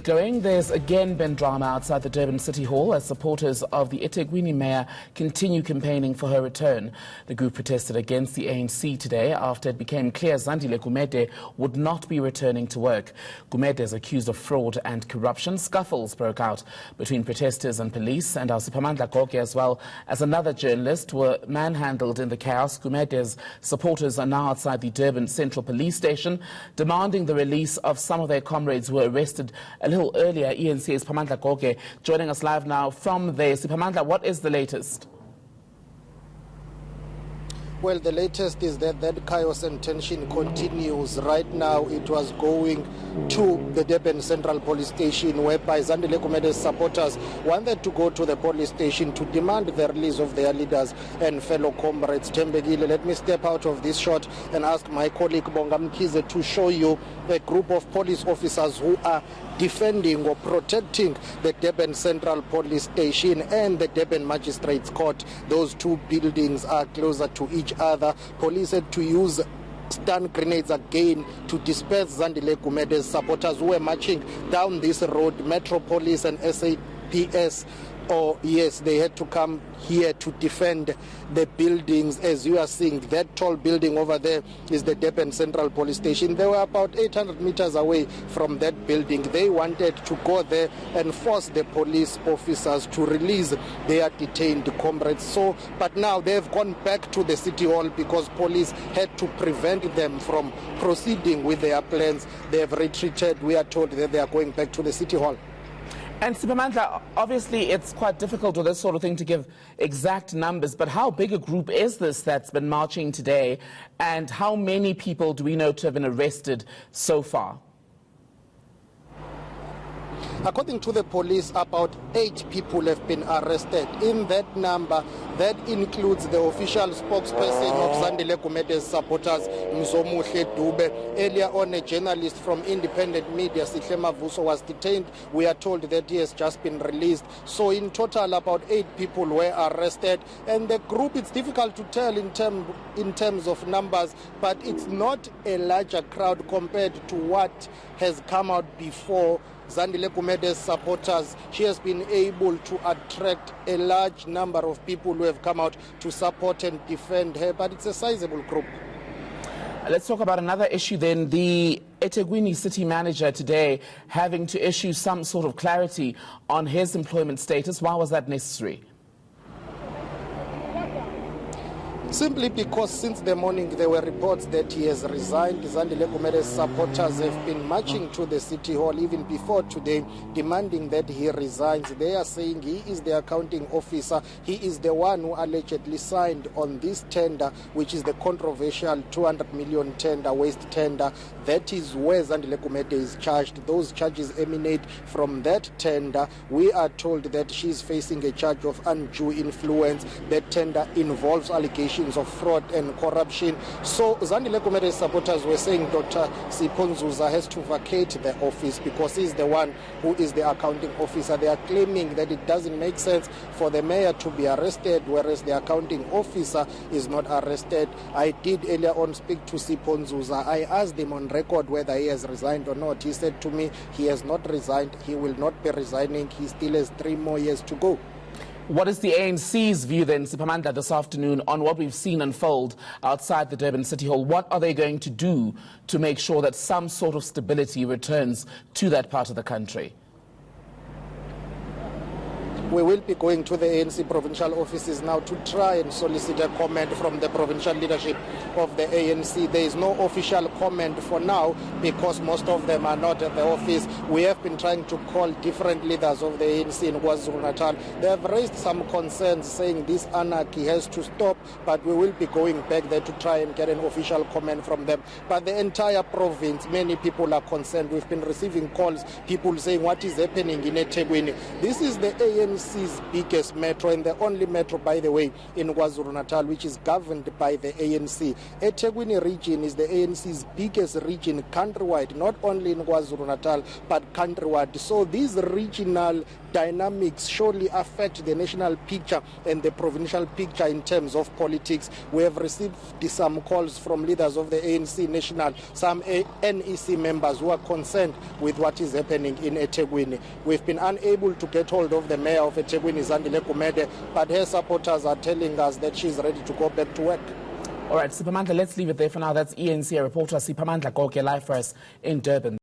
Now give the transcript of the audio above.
There's again been drama outside the Durban City Hall as supporters of the eThekwini mayor continue campaigning for her return. The group protested against the ANC today after it became clear Zandile Gumede would not be returning to work. Gumede is accused of fraud and corruption. Scuffles broke out between protesters and police, and our Siphamandla Goke, as well as another journalist, were manhandled in the chaos. Gumede's supporters are now outside the Durban Central Police Station, demanding the release of some of their comrades who were arrested a little earlier. ENC's Siphamandla Goke joining us live now from there. Siphamandla, what is the latest? Well, the latest is that chaos and tension continues. Right now, it was going to the Durban Central Police Station, whereby Zandile Gumede's supporters wanted to go to the police station to demand the release of their leaders and fellow comrades. Tembegile, let me step out of this shot and ask my colleague Bongamkize to show you a group of police officers who are defending or protecting the Durban Central Police Station and the Durban Magistrates Court. Those two buildings are closer to each other. Police had to use stun grenades again to disperse Zandile Gumede's supporters who were marching down this road. Metro Police and SAPS, yes, they had to come here to defend the buildings. As you are seeing, that tall building over there is the Durban Central Police Station. They were about 800 meters away from that building. They wanted to go there and force the police officers to release their detained comrades. But now they've gone back to the City Hall because police had to prevent them from proceeding with their plans. They have retreated. We are told that they are going back to the City Hall. And Siphamandla, obviously it's quite difficult with this sort of thing to give exact numbers, but how big a group is this that's been marching today, and how many people do we know to have been arrested so far? According to the police, about 8 people have been arrested. In that number, that includes the official spokesperson of Zandile Gumede's supporters, Mzomuhle Dube. Earlier on, a journalist from independent media, Sihle Mavuso, was detained. We are told that he has just been released. So in total, about 8 people were arrested. And the group, it's difficult to tell in terms of numbers, but it's not a larger crowd compared to what has come out before. Zandile Gumede's supporters, she has been able to attract a large number of people who have come out to support and defend her, but it's a sizable group. Let's talk about another issue then. The eThekwini city manager today having to issue some sort of clarity on his employment status. Why was that necessary? Simply because since the morning there were reports that he has resigned. Zandile Gumede's supporters have been marching to the City Hall even before today, demanding that he resigns. They are saying he is the accounting officer. He is the one who allegedly signed on this tender, which is the controversial 200 million tender, waste tender. That is where Zandile Gumede is charged. Those charges emanate from that tender. We are told that she is facing a charge of undue influence. That tender involves allegations of fraud and corruption. So Zandile Gumede's supporters were saying Dr. Siponzuza has to vacate the office because he's the one who is the accounting officer. They are claiming that it doesn't make sense for the mayor to be arrested, whereas the accounting officer is not arrested. I did earlier on speak to Siponzuza. I asked him on record whether he has resigned or not. He said to me he has not resigned. He will not be resigning. He still has 3 more years to go. What is the ANC's view then, Siphamandla, this afternoon on what we've seen unfold outside the Durban City Hall? What are they going to do to make sure that some sort of stability returns to that part of the country? We will be going to the ANC provincial offices now to try and solicit a comment from the provincial leadership of the ANC. There is no official comment for now because most of them are not at the office. We have been trying to call different leaders of the ANC in KwaZulu-Natal. They have raised some concerns saying this anarchy has to stop, but we will be going back there to try and get an official comment from them. But the entire province, many people are concerned. We've been receiving calls, people saying what is happening in eThekwini. This is the ANC ANC's biggest metro and the only metro, by the way, in KwaZulu-Natal, which is governed by the ANC. eThekwini region is the ANC's biggest region countrywide, not only in KwaZulu-Natal, but countrywide. So these regional dynamics surely affect the national picture and the provincial picture in terms of politics. We have received some calls from leaders of the ANC National, some NEC members who are concerned with what is happening in eThekwini. We've been unable to get hold of the mayor of eThekwini, Zandile Kumede, but her supporters are telling us that she's ready to go back to work. All right, Siphamandla, let's leave it there for now. That's ENC reporter Siphamandla Goke live for us in Durban.